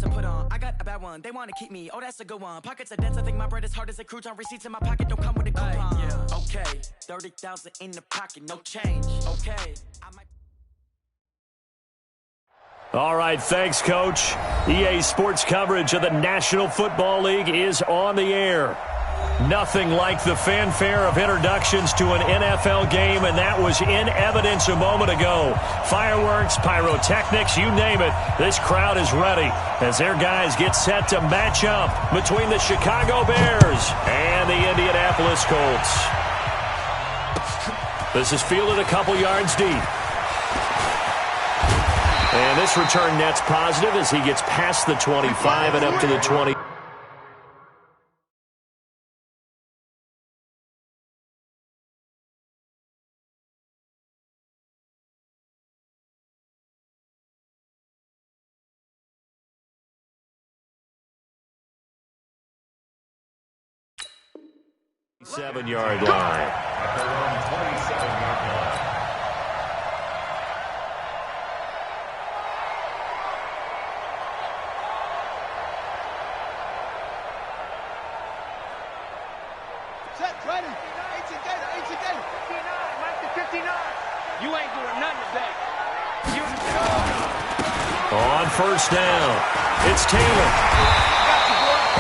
to put on. I got a bad one, they want to keep me. Oh, that's a good one. Pockets are dense, I think my bread is hard as a crouton. Receipts in my pocket don't come with a coupon. Yeah, okay. 30,000 in the pocket, no change. Okay. All right, thanks, Coach. EA Sports coverage of the National Football League is on the air. Nothing like the fanfare of introductions to an NFL game, and that was in evidence a moment ago. Fireworks, pyrotechnics, you name it. This crowd is ready as their guys get set to match up between the Chicago Bears and the Indianapolis Colts. This is fielded a couple yards deep. And this return net's positive as he gets past the 25 and up to the 20. Seven-yard line. Set, ready. 18 Gator, 18 Gator. 59, Mike to 59. You ain't doing nothing today. On first down, it's Taylor.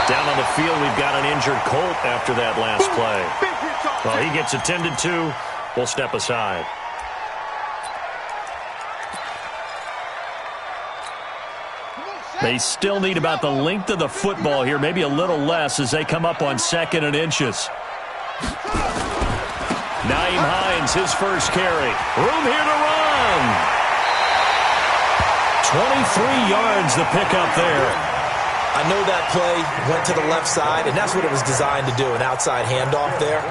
Down on the field, we've got an injured Colt after that last play. Well, he gets attended to. We'll step aside. They still need about the length of the football here, maybe a little less as they come up on 2nd and inches. Nyheim Hines, his first carry. Room here to run. 23 yards the pickup there. I know that play went to the left side, and that's what it was designed to do, an outside handoff there.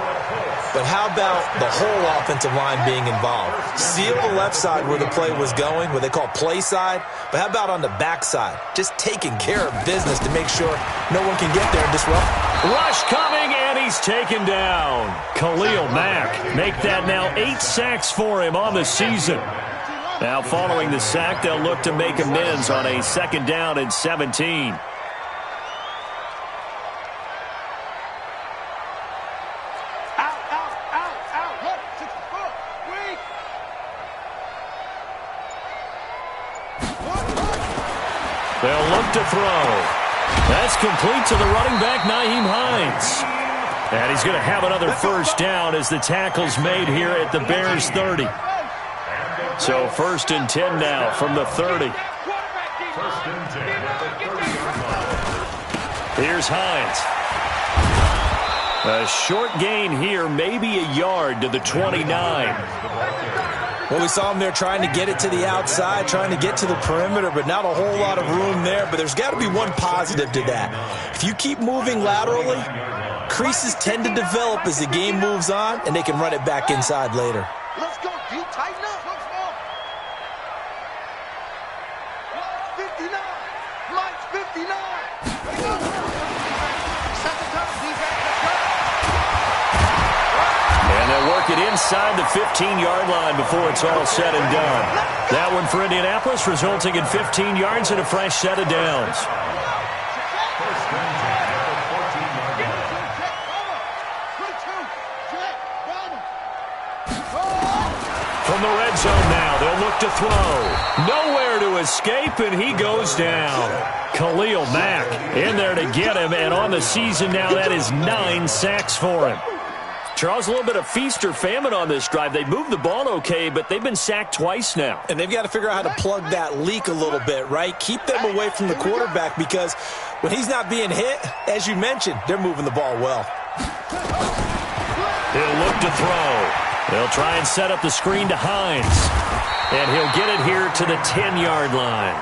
But how about the whole offensive line being involved? Seal the left side where the play was going, what they call play side. But how about on the back side? Just taking care of business to make sure no one can get there and disrupt. Rush coming, and he's taken down. Khalil Mack make that now 8 sacks for him on the season. Now following the sack, they'll look to make amends on a 2nd down and 17. They'll look to throw. That's complete to the running back, Nyheim Hines. And he's going to have another first down as the tackle's made here at the Bears 30. So 1st and 10 now from the 30. Here's Hines. A short gain here, maybe a yard to the 29. Well, we saw him there trying to get it to the outside, trying to get to the perimeter, but not a whole lot of room there. But there's got to be one positive to that. If you keep moving laterally, creases tend to develop as the game moves on, and they can run it back inside later. Let's go, D. Tighten up. 59. Mike's 59. Let's go. Second time, defense. Let's go. And they'll work it inside the 15-yard line before it's all said and done. That one for Indianapolis, resulting in 15 yards and a fresh set of downs. From the red zone now, they'll look to throw. Nowhere to escape, and he goes down. Khalil Mack in there to get him, and on the season now, that is 9 sacks for him. Charles, a little bit of feast or famine on this drive. They moved the ball okay, but they've been sacked twice now. And they've got to figure out how to plug that leak a little bit, right? Keep them away from the quarterback because when he's not being hit, as you mentioned, they're moving the ball well. He'll look to throw. They'll try and set up the screen to Hines. And he'll get it here to the 10-yard line.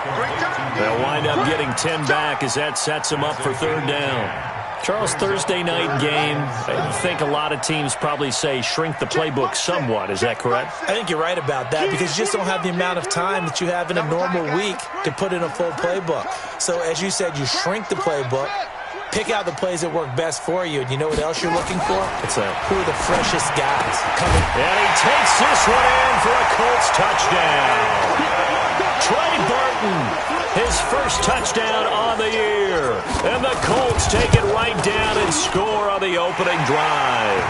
They'll wind up getting 10 back as that sets them up for 3rd down. Charles, Thursday night game, I think a lot of teams probably say shrink the playbook somewhat. Is that correct? I think you're right about that because you just don't have the amount of time that you have in a normal week to put in a full playbook. So, as you said, you shrink the playbook, pick out the plays that work best for you. And you know what else you're looking for? What's that? Who are the freshest guys coming? And he takes this one in for a Colts touchdown. Trey Burton, his first touchdown on the And the Colts take it right down and score on the opening drive.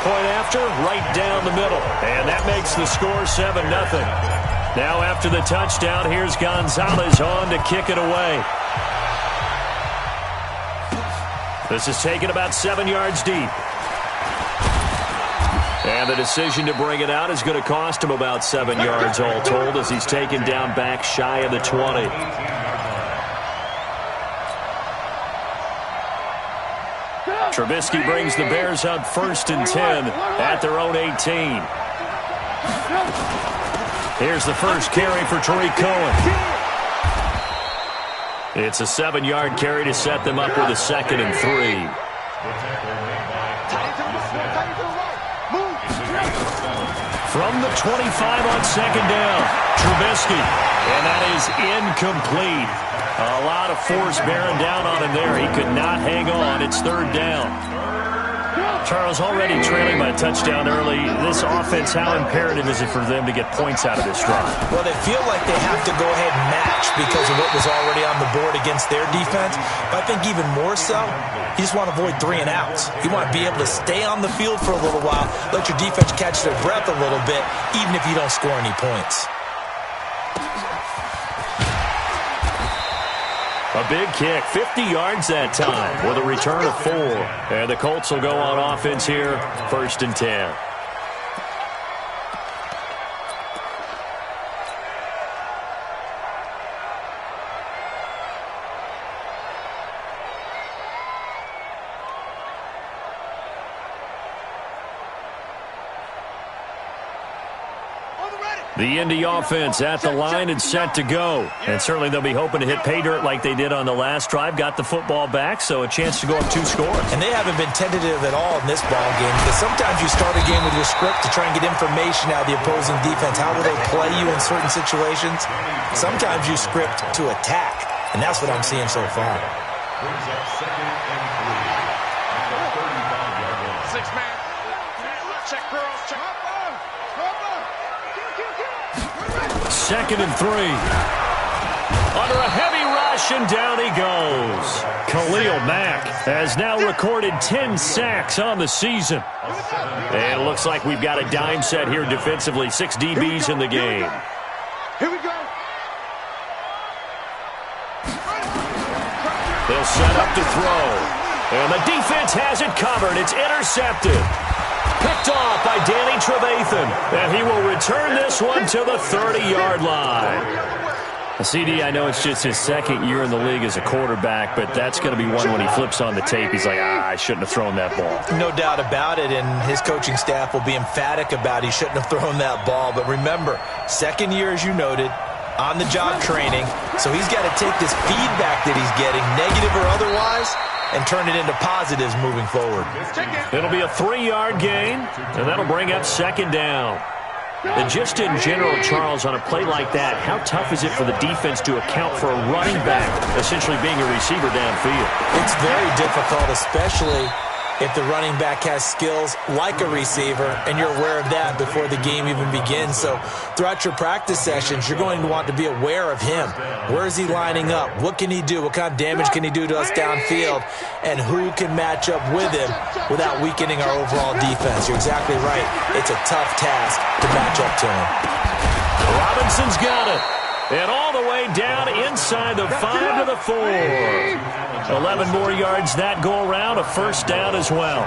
Point after, right down the middle. And that makes the score 7-0. Now after the touchdown, here's Gonzalez on to kick it away. This is taken about 7 yards deep. And the decision to bring it out is going to cost him about 7 yards all told as he's taken down back shy of the 20. Trubisky brings the Bears up 1st and 10 at their own 18. Here's the first carry for Tariq Cohen. It's a 7-yard carry to set them up with a 2nd and 3. From the 25 on 2nd down, Trubisky. And that is incomplete. A lot of force bearing down on him there. He could not hang on. It's 3rd down. Charles, already trailing by a touchdown early. This offense, how imperative is it for them to get points out of this drive? Well, they feel like they have to go ahead and match because of what was already on the board against their defense. But I think even more so, you just want to avoid 3 and outs. You want to be able to stay on the field for a little while, let your defense catch their breath a little bit, even if you don't score any points. A big kick, 50 yards that time with a return of 4. And the Colts will go on offense here, 1st and 10. The Indy offense at the line and set to go. And certainly they'll be hoping to hit pay dirt like they did on the last drive. Got the football back, so a chance to go up 2 scores. And they haven't been tentative at all in this ball game because sometimes you start a game with your script to try and get information out of the opposing defense. How will they play you in certain situations? Sometimes you script to attack, and that's what I'm seeing so far. 6-man. Check girls, check. 2nd and 3. Under a heavy rush, and down he goes. Khalil Mack has now recorded 10 sacks on the season. And it looks like we've got a dime set here defensively. 6 DBs in the game. Here we go. They'll set up to throw. And the defense has it covered. It's intercepted. Picked off by Danny Trevathan. And he will return this one to the 30-yard line. CD, I know it's just his 2nd year in the league as a quarterback, but that's going to be one when he flips on the tape. He's like, I shouldn't have thrown that ball. No doubt about it, and his coaching staff will be emphatic about he shouldn't have thrown that ball. But remember, 2nd year, as you noted, on-the-job training. So he's got to take this feedback that he's getting, negative or otherwise, and turn it into positives moving forward. It'll be a 3-yard gain, and that'll bring up 2nd down. And just in general, Charles, on a play like that, how tough is it for the defense to account for a running back essentially being a receiver downfield? It's very difficult, especially if the running back has skills like a receiver, and you're aware of that before the game even begins. So throughout your practice sessions, you're going to want to be aware of him. Where is he lining up? What can he do? What kind of damage can he do to us downfield? And who can match up with him without weakening our overall defense? You're exactly right. It's a tough task to match up to him. Robinson's got it. And all the way down inside the 5 to the 4. 11 more yards that go around, a 1st down as well.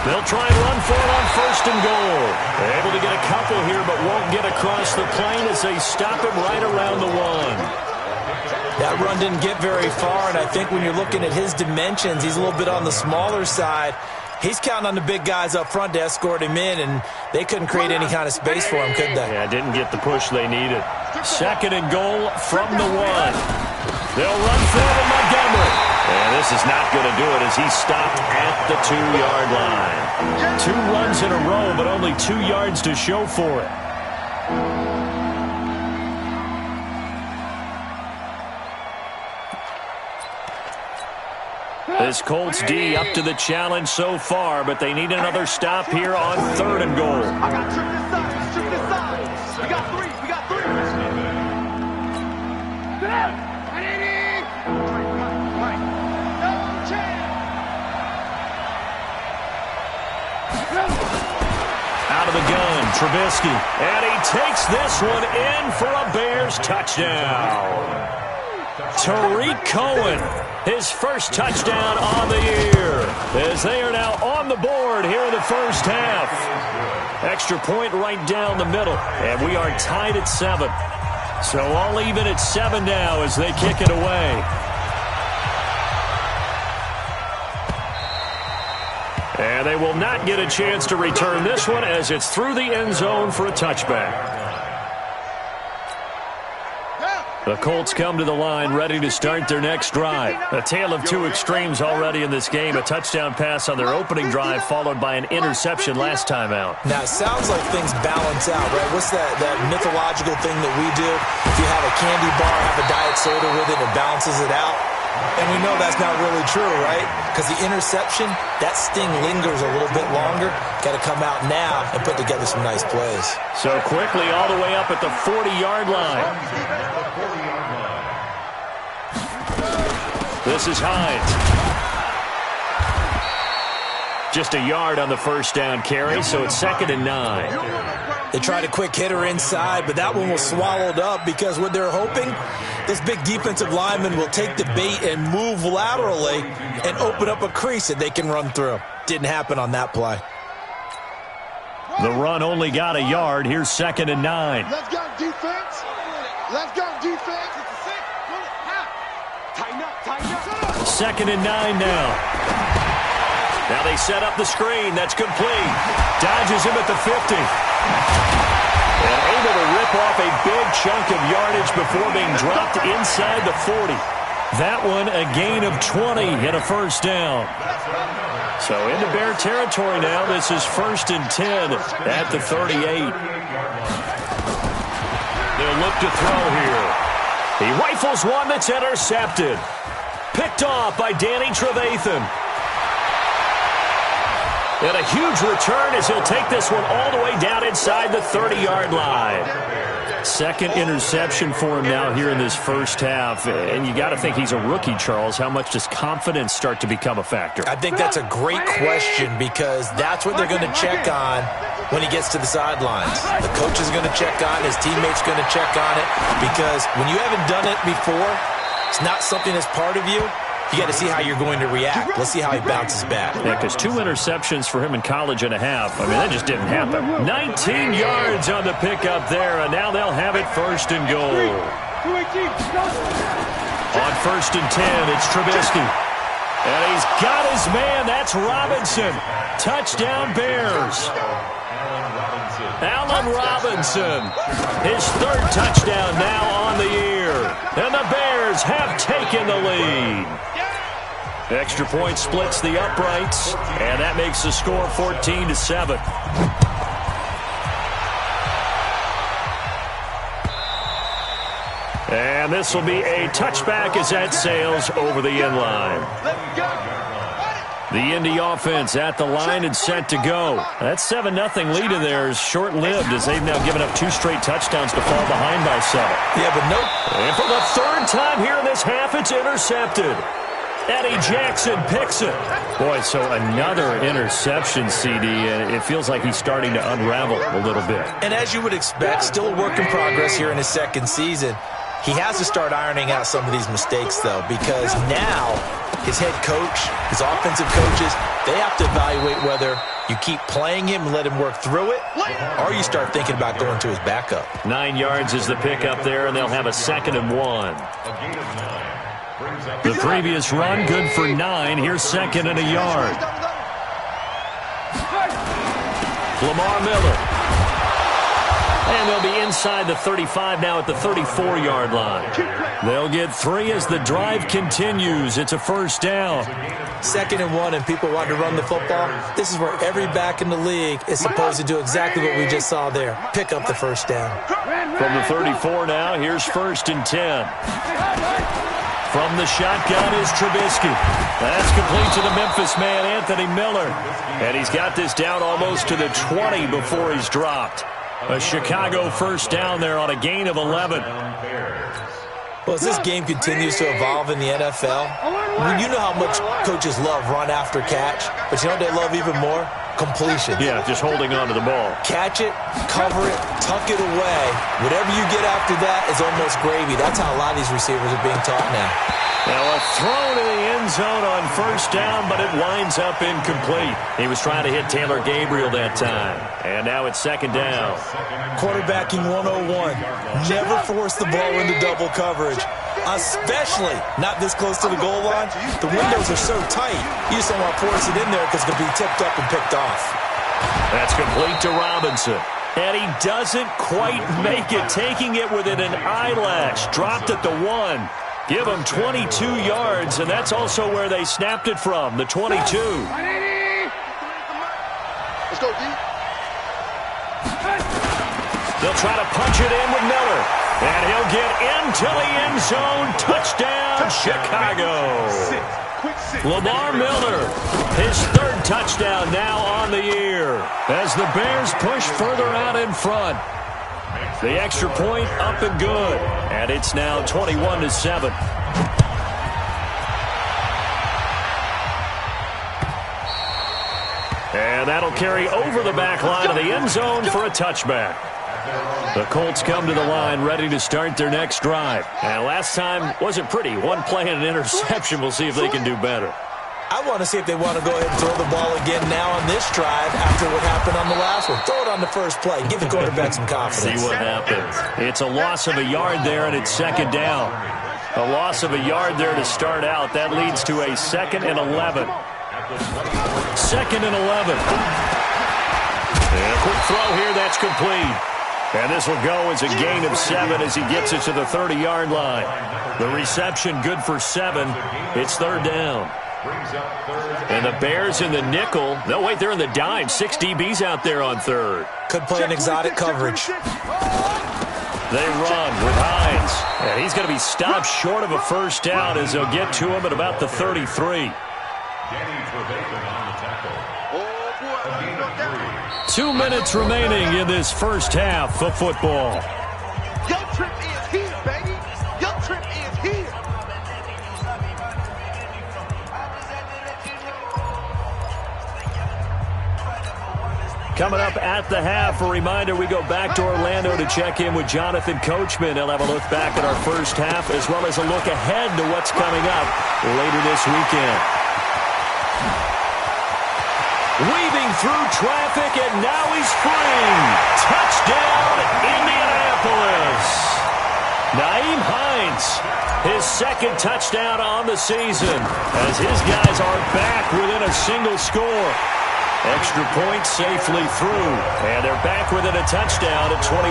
They'll try and run for it on 1st and goal. They're able to get a couple here, but won't get across the plane as they stop him right around the 1. That run didn't get very far, and I think when you're looking at his dimensions, he's a little bit on the smaller side. He's counting on the big guys up front to escort him in, and they couldn't create any kind of space for him, could they? Yeah, didn't get the push they needed. 2nd and goal from the 1. They'll run for it in Montgomery. And this is not going to do it as he's stopped at the 2-yard line. 2 runs in a row, but only 2 yards to show for it. This Colts D up to the challenge so far, but they need another stop here on 3rd and goal. I got trip this side. Trip this side. We got 3. We got 3. Out of the gun, Trubisky. And he takes this one in for a Bears touchdown. Tariq Cohen, his first touchdown on the year, as they are now on the board here in the first half. Extra point right down the middle, and we are tied at 7. So all even at 7 now as they kick it away. And they will not get a chance to return this one as it's through the end zone for a touchback. The Colts come to the line ready to start their next drive. A tale of two extremes already in this game. A touchdown pass on their opening drive followed by an interception last time out. Now, it sounds like things balance out, right? What's that mythological thing that we do? If you have a candy bar, have a diet soda with it, it balances it out. And we know that's not really true, right? Because the interception, that sting lingers a little bit longer. Got to come out now and put together some nice plays. So quickly all the way up at the 40-yard line. This is Hines. Just a yard on the first down carry, so it's 2nd and 9. They tried a quick hitter inside, but that one was swallowed up because what they're hoping, this big defensive lineman will take the bait and move laterally and open up a crease that they can run through. Didn't happen on that play. The run only got a yard. Here's 2nd and 9. Let's go, defense. Let's go, defense. Tighten up, tighten up. 2nd and 9 now. Now they set up the screen. That's complete. Dodges him at the 50. And able to rip off a big chunk of yardage before being dropped inside the 40. That one a gain of 20 and a first down. So into Bear territory now. This is 1st and 10 at the 38. They'll look to throw here. He rifles one that's intercepted. Picked off by Danny Trevathan. And a huge return as he'll take this one all the way down inside the 30-yard line. Second interception for him now here in this first half. And you got to think he's a rookie, Charles. How much does confidence start to become a factor? I think that's a great question because that's what they're going to check on when he gets to the sidelines. The coach is going to check on it. His teammates going to check on it because when you haven't done it before, it's not something that's part of you. You got to see how you're going to react. Let's see how he bounces back. Yeah, because 2 interceptions for him in college and a half. I mean, that just didn't happen. 19 yards on the pickup there, and now they'll have it 1st and goal. On 1st and 10, it's Trubisky. And he's got his man. That's Robinson. Touchdown, Bears. Allen Robinson. His 3rd touchdown now on the year. And the Bears have taken the lead. Extra point splits the uprights, and that makes the score 14-7. And this will be a touchback as that sails over the end line. The Indy offense at the line and set to go. That 7-0 lead in there is short-lived as they've now given up 2 straight touchdowns to fall behind by 7. Yeah, but nope. And for the 3rd time here in this half, it's intercepted. Eddie Jackson picks it. Boy, so another interception, CD, and it feels like he's starting to unravel a little bit. And as you would expect, still a work in progress here in his 2nd season. He has to start ironing out some of these mistakes, though, because now his head coach, his offensive coaches, they have to evaluate whether you keep playing him and let him work through it, or you start thinking about going to his backup. 9 yards is the pickup there, and they'll have a 2nd and 1. The previous run, good for 9. Here's 2nd and a yard. Lamar Miller. And they'll be inside the 35 now at the 34-yard line. They'll get 3 as the drive continues. It's a first down. 2nd and 1, and people want to run the football. This is where every back in the league is supposed to do exactly what we just saw there. Pick up the first down. From the 34 now, here's 1st and 10. From the shotgun is Trubisky. That's complete to the Memphis man, Anthony Miller. And he's got this down almost to the 20 before he's dropped. A Chicago first down there on a gain of 11. Well, as this game continues to evolve in the NFL, you know how much coaches love run after catch, but you know what they love even more? Completion. Yeah, just holding on to the ball. Catch it, cover it, tuck it away. Whatever you get after that is almost gravy. That's how a lot of these receivers are being taught now. Now a throw to the end zone on first down, but it winds up incomplete. He was trying to hit Taylor Gabriel that time. And now it's second down. Quarterbacking 101. Never force the ball into double coverage, especially not this close to the goal line. The windows are so tight, you just don't want to force it in there because it's going to be tipped up and picked off. That's complete to Robinson. And he doesn't quite make it, taking it within an eyelash. Dropped at the 1. Give him 22 yards, and that's also where they snapped it from, the 22. Let's go, D. They'll try to punch it in with Miller. And he'll get into the end zone. Touchdown, Chicago. Lamar Miller, his third touchdown now on the year as the Bears push further out in front. The extra point up and good, and it's now 21-7. And that'll carry over the back line of the end zone for a touchback. The Colts come to the line ready to start their next drive. And last time wasn't pretty. One play and an interception. We'll see if they can do better. I want to see if they want to go ahead and throw the ball again now on this drive after what happened on the last one. Throw it on the first play. Give the quarterback some confidence. See what happens. It's a loss of a yard there, and it's second down. A loss of a yard there to start out. That leads to a 2nd and 11. 2nd and 11. And a quick throw here. That's complete. And this will go as a gain of 7 as he gets it to the 30-yard line. The reception good for 7. It's third down. And the Bears in the nickel. No, wait, they're in the dime. 6 DBs out there on third. Could play an exotic coverage. They run with Hines. And he's going to be stopped short of a first down as they'll get to him at about the 33. 2 minutes remaining in this first half of football. Your trip is here, baby. Your trip is here. Coming up at the half, a reminder, we go back to Orlando to check in with Jonathan Coachman. He'll have a look back at our first half as well as a look ahead to what's coming up later this weekend. Weaving through traffic, and now he's free. Touchdown, Indianapolis. Nyheim Hines, his second touchdown on the season as his guys are back within a single score. Extra point safely through, and they're back within a touchdown at 21-14.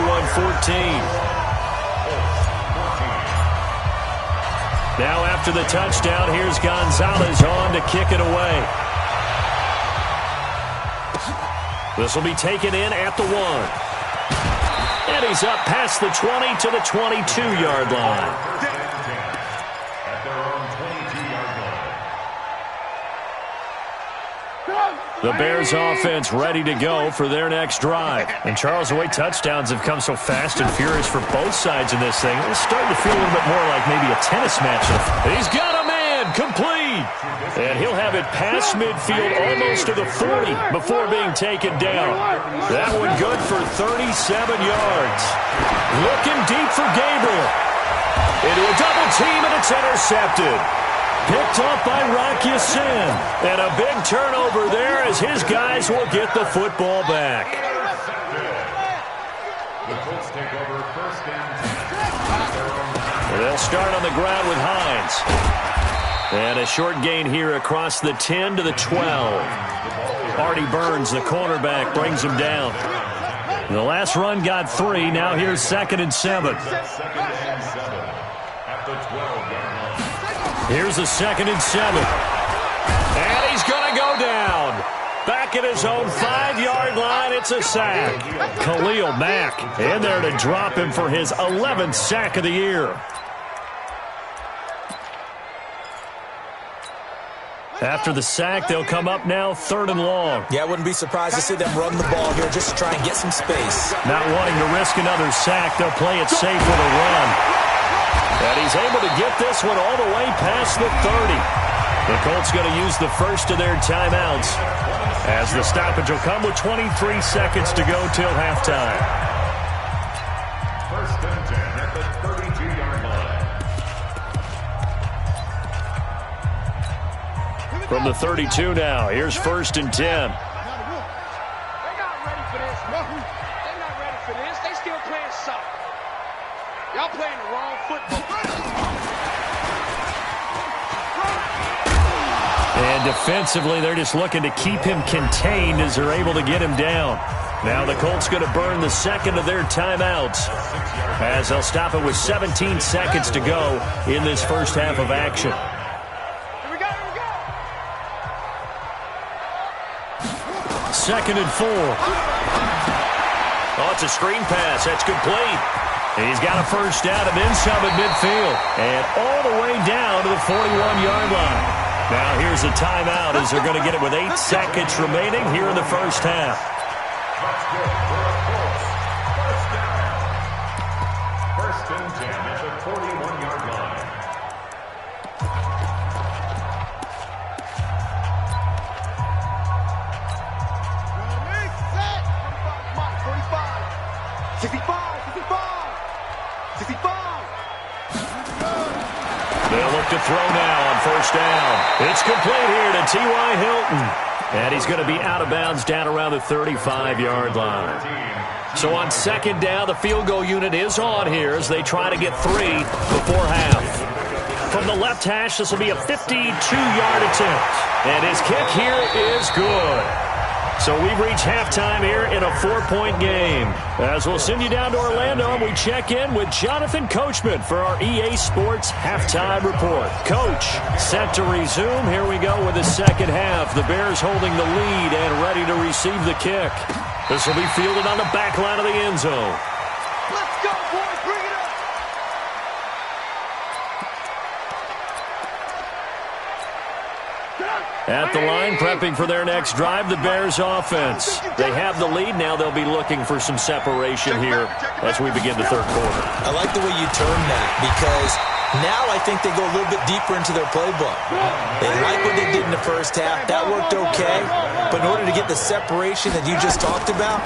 Now after the touchdown, here's Gonzalez on to kick it away. This will be taken in at the 1. And he's up past the 20 to the 22-yard line. The Bears offense ready to go for their next drive. And Charles, the way touchdowns have come so fast and furious for both sides in this thing, it's starting to feel a little bit more like maybe a tennis match. He's got a man, complete. And he'll have it past midfield almost to the 40 before being taken down. That one good for 37 yards. Looking deep for Gabriel. Into a double team, and it's intercepted. Picked up by Rock Ya-Sin. And a big turnover there as his guys will get the football back. They'll start on the ground with Hines. And a short gain here across the 10 to the 12. Artie Burns, the cornerback, brings him down. The last run got 3. Now here's 2nd and 7. Here's the 2nd and 7. And he's going to go down. Back at his own 5-yard line, it's a sack. Khalil Mack in there to drop him for his 11th sack of the year. After the sack, they'll come up now 3rd and long. Yeah, I wouldn't be surprised to see them run the ball here just to try and get some space. Not wanting to risk another sack, they'll play it safe with a run. And he he's able to get this one all the way past the 30. The Colts going to use the first of their timeouts as the stoppage will come with 23 seconds to go till halftime. First and 10 at the 32-yard line. From the 32 now, here's first and 10. They're not ready for this. They're not ready for this. They still playing soccer. Y'all playing the wrong football. And defensively, they're just looking to keep him contained as they're able to get him down. Now the Colts going to burn the second of their timeouts as they'll stop it with 17 seconds to go in this first half of action. Here we go, here we go. Second and 4. Oh, it's a screen pass. That's complete. He's got a first down and then some at midfield. And all the way down to the 41-yard line. Now here's a timeout as they're going to get it with 8 seconds remaining here in the first half. That's good for a Colts. First down. First and 10 at the 41-yard line. Set. 45. 65. 65. They'll look to throw now on first down. It's complete here to T.Y. Hilton. And he's going to be out of bounds down around the 35-yard line. So on second down, the field goal unit is on here as they try to get 3 before half. From the left hash, this will be a 52-yard attempt. And his kick here is good. So we've reached halftime here in a 4-point game. As we'll send you down to Orlando, and we check in with Jonathan Coachman for our EA Sports Halftime Report. Coach, set to resume. Here we go with the second half. The Bears holding the lead and ready to receive the kick. This will be fielded on the back line of the end zone. Let's go, boys. Bring it up. At the line, prepping for their next drive, the Bears offense. They have the lead. Now they'll be looking for some separation here as we begin the third quarter. I like the way you term that because now I think they go a little bit deeper into their playbook. They like what they did in the first half. That worked okay. But in order to get the separation that you just talked about,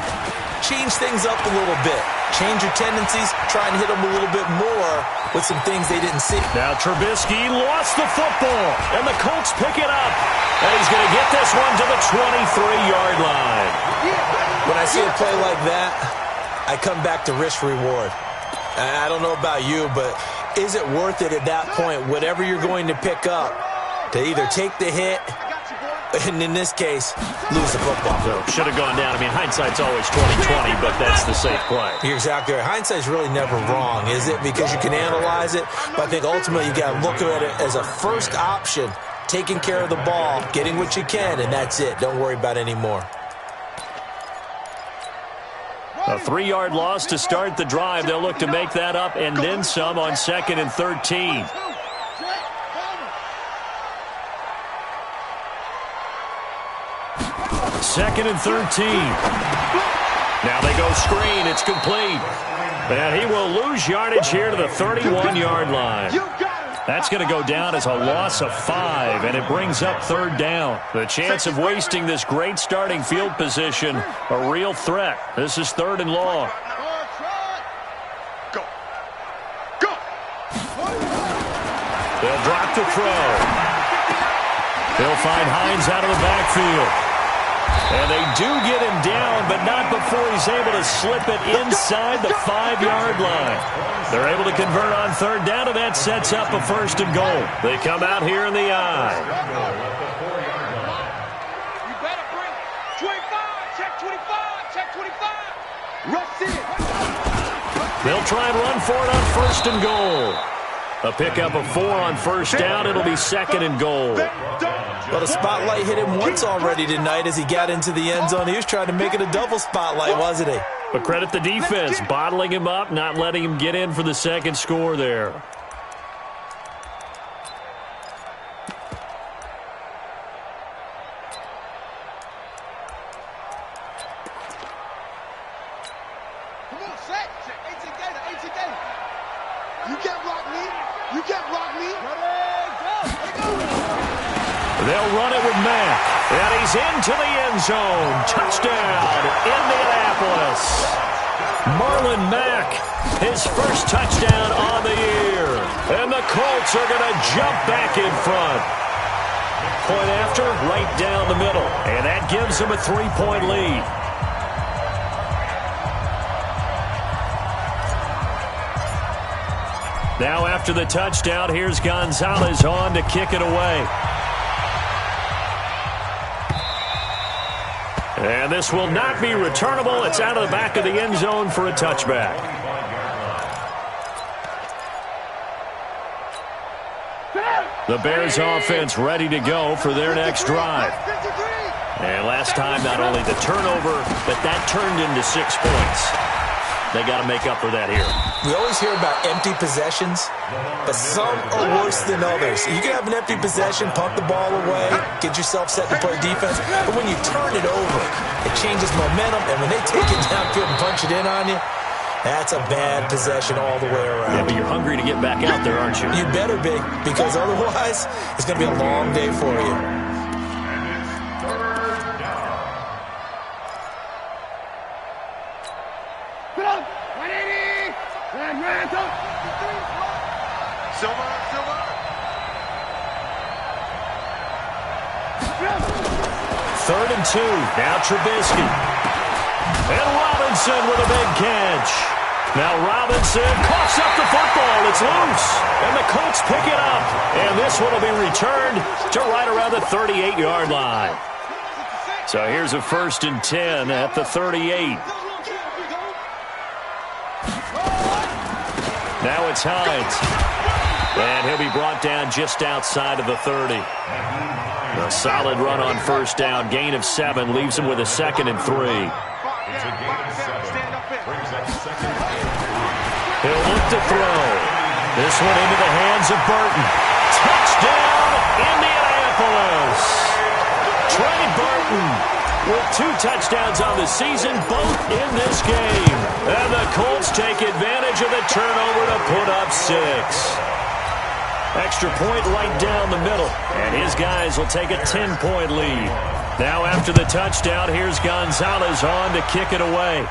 change things up a little bit. Change your tendencies. Try and hit them a little bit more with some things they didn't see. Now Trubisky lost the football, and the Colts pick it up. And he's going to get this one to the 23-yard line. When I see a play like that, I come back to risk-reward. I don't know about you, but is it worth it at that point, whatever you're going to pick up, to either take the hit, and in this case, lose the football? So should have gone down. I mean, hindsight's always 20/20, but that's the safe play. You're exactly right. Hindsight's really never wrong, is it? Because you can analyze it, but I think ultimately you got to look at it as a first option, taking care of the ball, getting what you can, and that's it. Don't worry about any more. A 3-yard loss to start the drive. They'll look to make that up and then some on second and 13. Second and 13. Now they go screen. It's complete. And he will lose yardage here to the 31-yard line. That's going to go down as a loss of 5, and it brings up third down. The chance of wasting this great starting field position, a real threat. This is third and long. Go. Go. They'll drop the throw. They'll find Hines out of the backfield. And they do get him down, but not before he's able to slip it inside the 5-yard line. They're able to convert on third down, and that sets up a first and goal. They come out here in the eye. You better bring 25. Check 25. Check 25. Rush in. They'll try and run for it on first and goal. A pickup of 4 on first down. It'll be second and goal. Well, the spotlight hit him once already tonight as he got into the end zone. He was trying to make it a double spotlight, wasn't he? But credit the defense, bottling him up, not letting him get in for the second score there. Come on, set. 18 gator. You can't block me. You can't block me. They'll run it with Mack. And he's into the end zone. Touchdown, Indianapolis. Marlon Mack, his first touchdown on the year. And the Colts are going to jump back in front. Point after, right down the middle. And that gives them a 3-point lead. Now after the touchdown, here's Gonzalez on to kick it away. And this will not be returnable. It's out of the back of the end zone for a touchback. The Bears offense ready to go for their next drive. And last time, not only the turnover, but that turned into 6 points. They got to make up for that here. We always hear about empty possessions, but some are worse than others. You can have an empty possession, punt the ball away, get yourself set to play defense, but when you turn it over, it changes momentum, and when they take it downfield and punch it in on you, that's a bad possession all the way around. Yeah, but you're hungry to get back out there, aren't you? You better be, because otherwise, it's going to be a long day for you. Third and 2. Now Trubisky. And Robinson with a big catch. Now Robinson coughs up the football. It's loose. And the Colts pick it up. And this one will be returned to right around the 38-yard line. So here's a 1st and 10 at the 38. Now it's Hines. And he'll be brought down just outside of the 30. A solid run on 1st down. Gain of 7 leaves him with a 2nd and 3. He'll look to throw. This one into the hands of Burton. Touchdown, Indianapolis. Trey Burton with 2 touchdowns on the season, both in this game. And the Colts take advantage of the turnover to put up 6. Extra point right down the middle. And his guys will take a 10-point lead. Now after the touchdown, here's Gonzalez on to kick it away.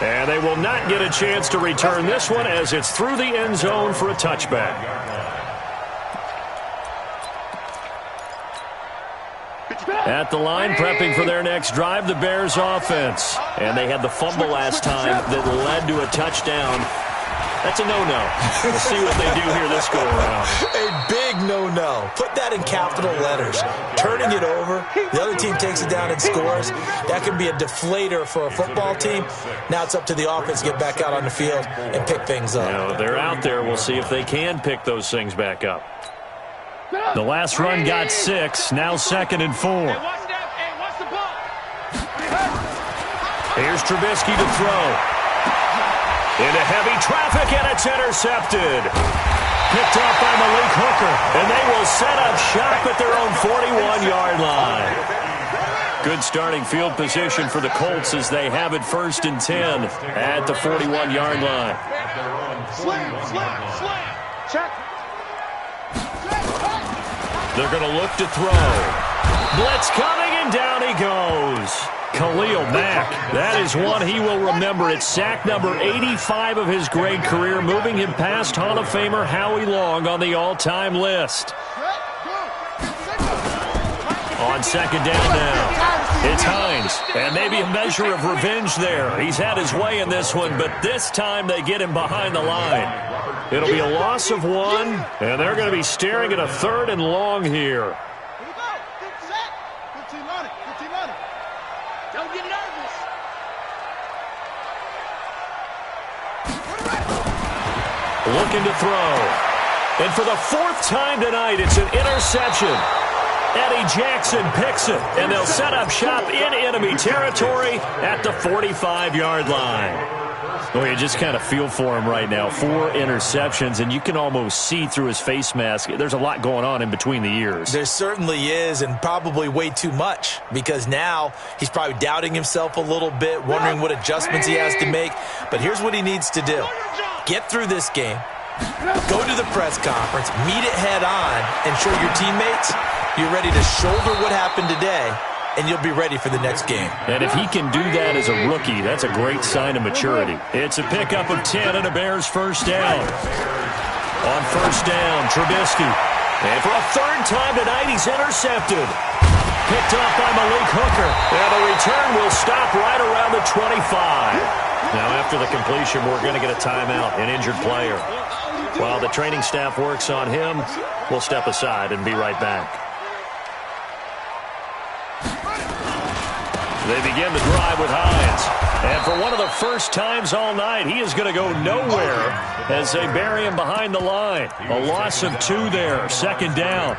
And they will not get a chance to return this one as it's through the end zone for a touchback. At the line, prepping for their next drive, the Bears offense. And they had the fumble last time that led to a touchdown. That's a no-no. We'll see what they do here this go-around. A big no-no. Put that in capital letters. Turning it over, the other team takes it down and scores. That can be a deflator for a football team. Now it's up to the offense to get back out on the field and pick things up. You know, they're out there. We'll see if they can pick those things back up. The last run got 6. Now 2nd and 4. Here's Trubisky to throw. Into heavy traffic, and it's intercepted. Picked off by Malik Hooker, and they will set up shop at their own 41-yard line. Good starting field position for the Colts as they have it 1st and 10 at the 41-yard line. They're going to look to throw. Blitz coming, and down he goes. Khalil Mack, that is one he will remember. It's sack number 85 of his great career, moving him past Hall of Famer Howie Long on the all-time list. On 2nd down now, it's Hines, and maybe a measure of revenge there. He's had his way in this one, but this time they get him behind the line. It'll be a loss of 1, and they're going to be staring at a 3rd and long here. Looking to throw. And for the 4th time tonight, it's an interception. Eddie Jackson picks it, and they'll set up shop in enemy territory at the 45-yard line. Well, you just kind of feel for him right now. 4 interceptions, and you can almost see through his face mask. There's a lot going on in between the ears. There certainly is, and probably way too much, because now he's probably doubting himself a little bit, wondering what adjustments he has to make. But here's what he needs to do. get through this game, go to the press conference, meet it head on, and show your teammates you're ready to shoulder what happened today, and you'll be ready for the next game. And if he can do that as a rookie, that's a great sign of maturity. It's a pickup of 10 and a Bears first down. On first down, Trubisky. And for a third time tonight, he's intercepted. Picked off by Malik Hooker. And the return will stop right around the 25. Now, after the completion, we're going to get a timeout, an injured player. While the training staff works on him, we'll step aside and be right back. They begin the drive with Hines. And for one of the first times all night, he is going to go nowhere as they bury him behind the line. A loss of 2 there, second down.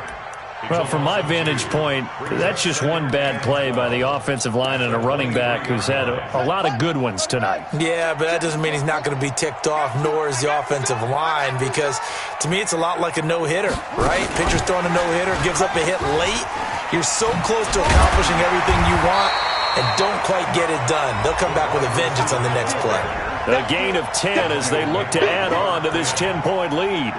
Well, from my vantage point, that's just one bad play by the offensive line and a running back who's had a lot of good ones tonight. Yeah, but that doesn't mean he's not going to be ticked off, nor is the offensive line, because to me it's a lot like a no-hitter, right? Pitcher's throwing a no-hitter, gives up a hit late. You're so close to accomplishing everything you want and don't quite get it done. They'll come back with a vengeance on the next play. A gain of 10 as they look to add on to this 10-point lead.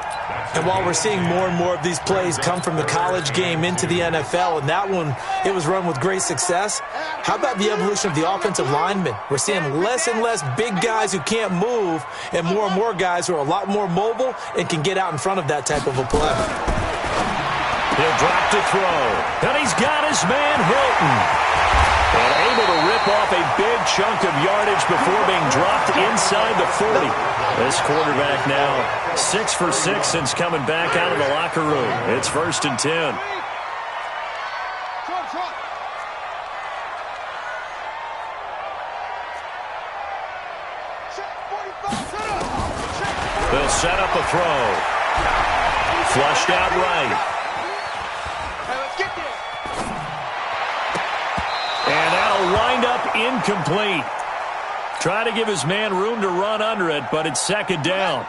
And while we're seeing more and more of these plays come from the college game into the NFL, and that one, it was run with great success, how about the evolution of the offensive linemen? We're seeing less and less big guys who can't move and more guys who are a lot more mobile and can get out in front of that type of a play. He'll drop to throw. And he's got his man Hilton. And able to rip off a big chunk of yardage before being dropped inside the 40. This quarterback now 6 for 6 since coming back out of the locker room. It's first and 10. They'll set up a throw. Flushed out right. And that'll wind up incomplete. Try to give his man room to run under it, but it's second down.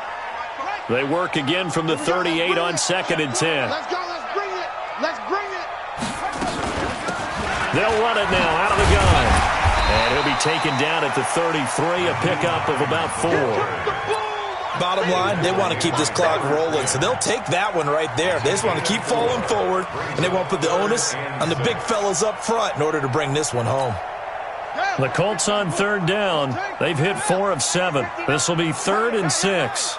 They work again from the 38 on second and 10. Let's go. Let's bring it. Let's bring it. They'll run it now out of the gun. And he'll be taken down at the 33, a pickup of about 4. Bottom line, they want to keep this clock rolling, so they'll take that one right there. They just want to keep falling forward, and they won't put the onus on the big fellas up front in order to bring this one home. The Colts on third down. They've hit 4 of 7. This will be 3rd and 6.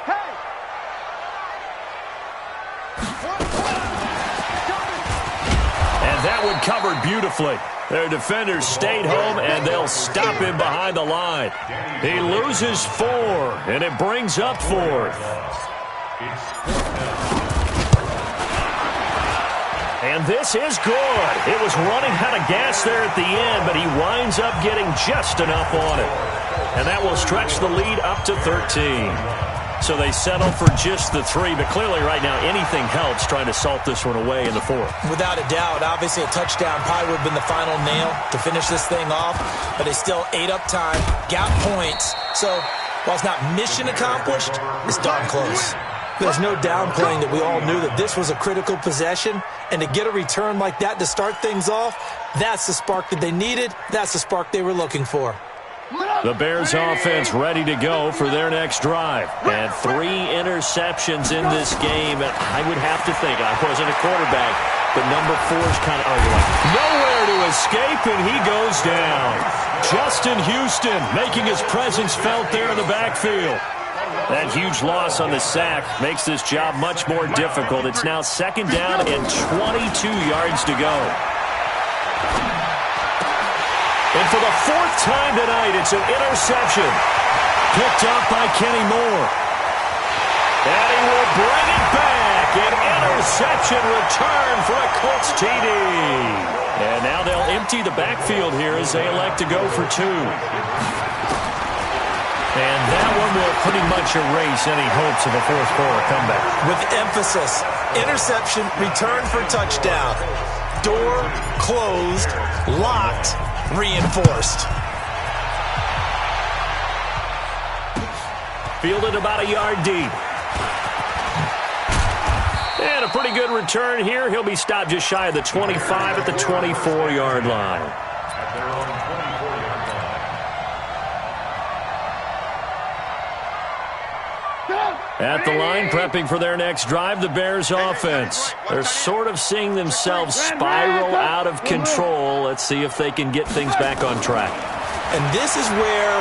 And that one covered beautifully. Their defenders stayed home, and they'll stop him behind the line. He loses 4, and it brings up 4th. And this is good. It was running out of gas there at the end, but he winds up getting just enough on it. And that will stretch the lead up to 13. So they settle for just the 3, but clearly right now anything helps trying to salt this one away in the 4th. Without a doubt, obviously a touchdown probably would have been the final nail to finish this thing off, but they still ate up time, got points. So while it's not mission accomplished, it's darn close. There's no downplaying that we all knew that this was a critical possession, and to get a return like that to start things off, that's the spark that they needed, that's the spark they were looking for. The Bears offense ready to go for their next drive. And 3 interceptions in this game. And I would have to think, I wasn't a quarterback, but number 4 is kind of nowhere to escape, and he goes down. Justin Houston making his presence felt there in the backfield. That huge loss on the sack makes this job much more difficult. It's now second down and 22 yards to go. And for the 4th time tonight, it's an interception. Picked up by Kenny Moore. And he will bring it back. An interception return for a Colts TD. And now they'll empty the backfield here as they elect to go for 2. And that one will pretty much erase any hopes of a fourth quarter comeback. With emphasis, interception, return for touchdown. Door closed, locked, reinforced. Fielded about a yard deep. And a pretty good return here. He'll be stopped just shy of the 25 at the 24-yard line. At the line, prepping for their next drive, the Bears offense. They're sort of seeing themselves spiral out of control. Let's see if they can get things back on track. And this is where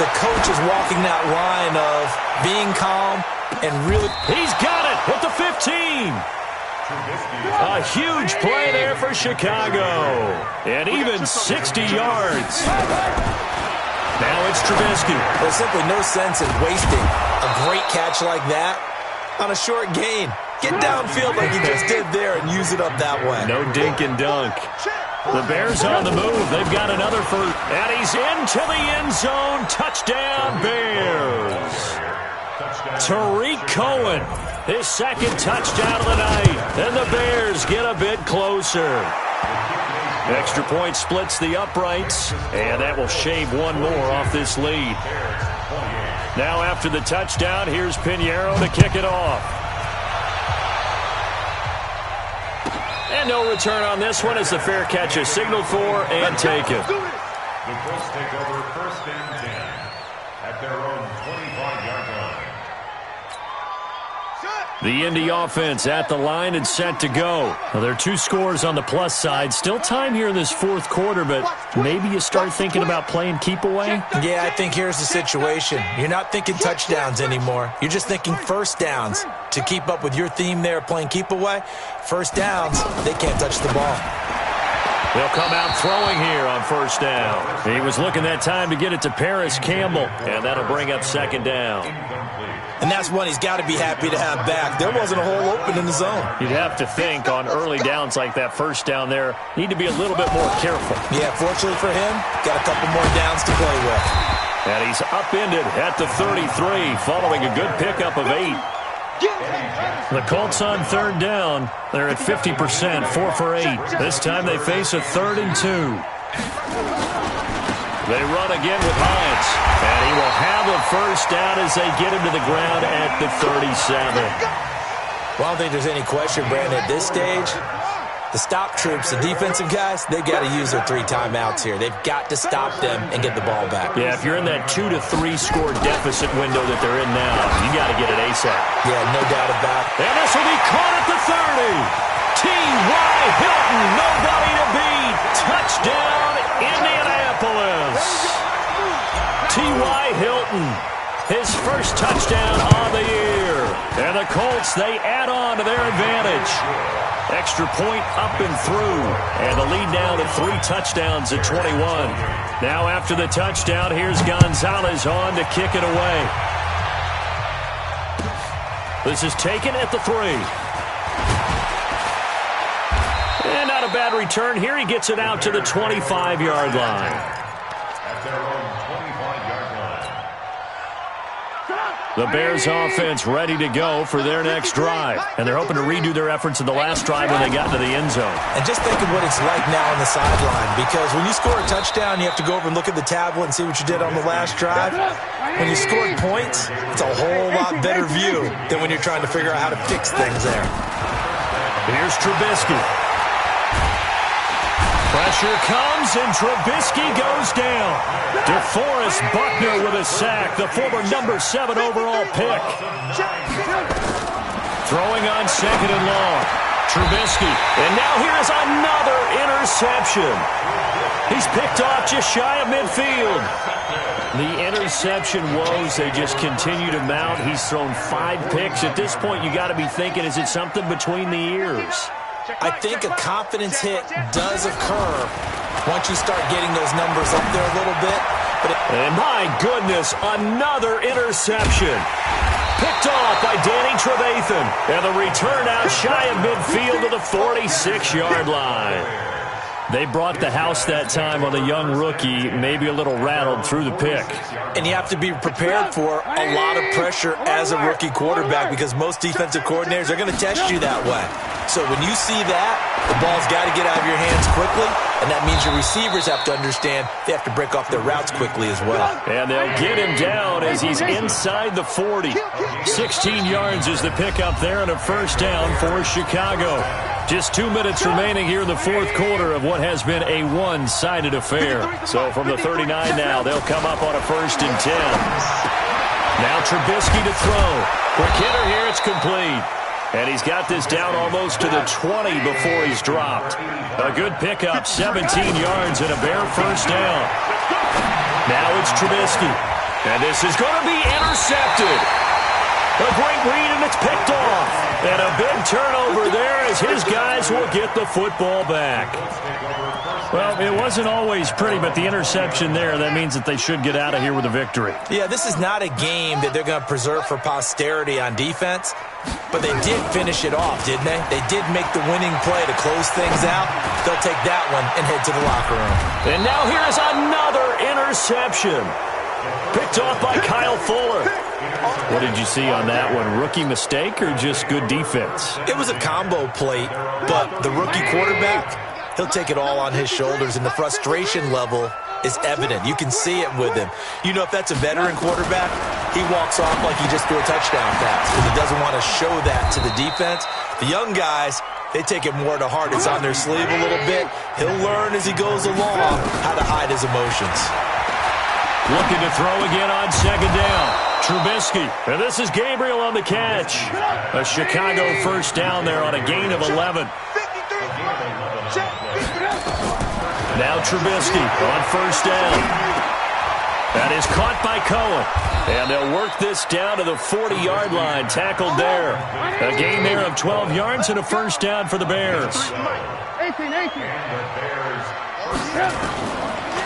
the coach is walking that line of being calm and really... He's got it with the 15. A huge play there for Chicago. And even 60 yards. Now it's Trubisky. There's simply no sense in wasting a great catch like that on a short gain. Get downfield like you just did there and use it up that way. No dink and dunk. The Bears on the move. They've got another first. And he's into the end zone. Touchdown, Bears. Tariq Cohen, his second touchdown of the night. And the Bears get a bit closer. Extra point splits the uprights, and that will shave one more off this lead. Now after the touchdown, here's Pinheiro to kick it off. And no return on this one as the fair catch is signaled for and taken. The Colts take over 1st and 10 at their own 25-yard line. The Indy offense at the line and set to go. Well, there are 2 scores on the plus side. Still time here in this 4th quarter, but maybe you start thinking about playing keep away? Yeah, I think here's the situation. You're not thinking touchdowns anymore. You're just thinking first downs. To keep up with your theme there, playing keep away, first downs, they can't touch the ball. They'll come out throwing here on first down. He was looking that time to get it to Paris Campbell, and that'll bring up second down. And that's one he's got to be happy to have back. There wasn't a hole open in the zone. You'd have to think on early downs like that first down there, need to be a little bit more careful. Yeah, fortunately for him, got a couple more downs to play with. And he's upended at the 33 following a good pickup of 8. The Colts on third down. They're at 50%, 4 for 8. This time they face a 3rd and 2. They run again with Hines. And he will have a first down as they get him to the ground at the 37. Well, I don't think there's any question, Brandon, at this stage, the stop troops, the defensive guys, they've got to use their 3 timeouts here. They've got to stop them and get the ball back. Yeah, if you're in that 2 to 3 score deficit window that they're in now, you got to get it ASAP. Yeah, no doubt about it. And this will be caught at the 30. T.Y. Hilton, nobody to beat. Touchdown, Indianapolis. T.Y. Hilton, his first touchdown on the year. And the Colts, they add on to their advantage. Extra point up and through. And the lead now to 3 touchdowns at 21. Now after the touchdown, here's Gonzalez on to kick it away. This is taken at the 3. And not a bad return here. He gets it out to the 25-yard line. At their own 25-yard line. The Bears offense ready to go for their next drive. And they're hoping to redo their efforts in the last drive when they got into the end zone. And just think of what it's like now on the sideline, because when you score a touchdown, you have to go over and look at the tablet and see what you did on the last drive. When you scored points, it's a whole lot better view than when you're trying to figure out how to fix things there. Here's Trubisky. Pressure comes, and Trubisky goes down. DeForest Buckner with a sack, the former number 7 overall pick. Throwing on 2nd and long. Trubisky, and now here's another interception. He's picked off just shy of midfield. The interception woes, they just continue to mount. He's thrown 5 picks. At this point, you got to be thinking, is it something between the ears? I think a confidence hit does occur once you start getting those numbers up there a little bit. And my goodness, another interception. Picked off by Danny Trevathan. And the return out shy of midfield to the 46-yard line. They brought the house that time on the young rookie, maybe a little rattled through the pick. And you have to be prepared for a lot of pressure as a rookie quarterback, because most defensive coordinators are going to test you that way. So when you see that, the ball's got to get out of your hands quickly, and that means your receivers have to understand they have to break off their routes quickly as well. And they'll get him down as he's inside the 40. 16 yards is the pickup there, and a first down for Chicago. Just 2 minutes remaining here in the 4th quarter of what has been a one-sided affair. So from the 39 now, they'll come up on a 1st and 10. Now Trubisky to throw. Quick hitter here, it's complete. And he's got this down almost to the 20 before he's dropped. A good pickup, 17 yards and a Bear first down. Now it's Trubisky. And this is going to be intercepted. A great read, and it's picked off. And a big turnover there as his guys will get the football back. Well, it wasn't always pretty, but the interception there, that means that they should get out of here with a victory. Yeah, this is not a game that they're going to preserve for posterity on defense, but they did finish it off, didn't they? They did make the winning play to close things out. They'll take that one and head to the locker room. And now here's another interception. Picked off by Kyle Fuller. What did you see on that one? Rookie mistake or just good defense? It was a combo plate, but the rookie quarterback, he'll take it all on his shoulders, and the frustration level is evident. You can see it with him. You know, if that's a veteran quarterback, he walks off like he just threw a touchdown pass because he doesn't want to show that to the defense. The young guys, they take it more to heart. It's on their sleeve a little bit. He'll learn as he goes along how to hide his emotions. Looking to throw again on second down. Trubisky. And this is Gabriel on the catch. A Chicago first down there on a gain of 11. Now Trubisky on first down. That is caught by Cohen. And they'll work this down to the 40-yard line. Tackled there. A gain there of 12 yards and a first down for the Bears. 18.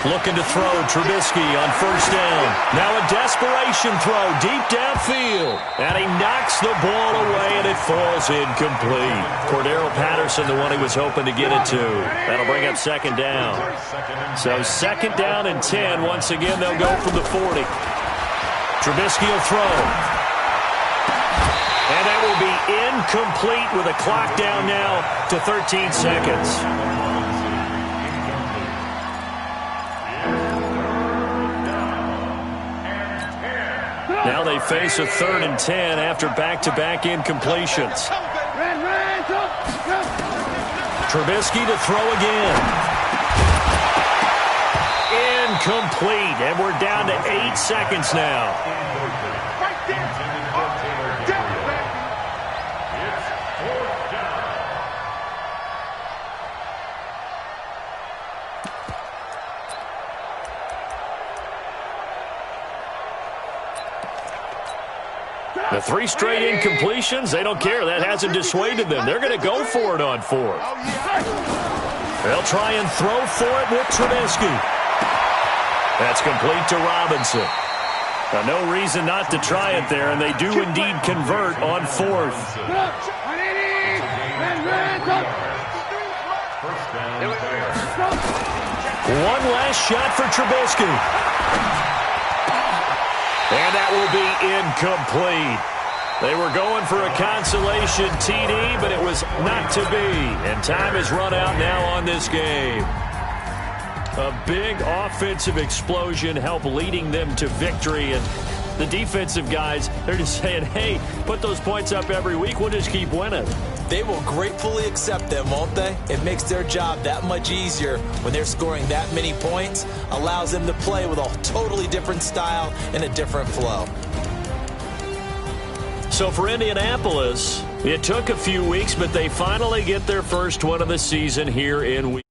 Looking to throw, Trubisky on first down. Now a desperation throw deep downfield. And he knocks the ball away, and it falls incomplete. Cordero Patterson, the one he was hoping to get it to. That'll bring up second down. So second down and 10. Once again, they'll go from the 40. Trubisky will throw. And that will be incomplete with a clock down now to 13 seconds. Now they face a 3rd and 10 after back-to-back incompletions. Trubisky to throw again. Incomplete, and we're down to 8 seconds now. The 3 straight incompletions, they don't care. That hasn't dissuaded them. They're going to go for it on 4th. They'll try and throw for it with Trubisky. That's complete to Robinson. No reason not to try it there, and they do indeed convert on 4th. One last shot for Trubisky. And that will be incomplete. They were going for a consolation TD, but it was not to be. And time has run out now on this game. A big offensive explosion helped leading them to victory. And the defensive guys, they're just saying, hey, put those points up every week. We'll just keep winning. They will gratefully accept them, won't they? It makes their job that much easier when they're scoring that many points. Allows them to play with a totally different style and a different flow. So for Indianapolis, it took a few weeks, but they finally get their first one of the season here in week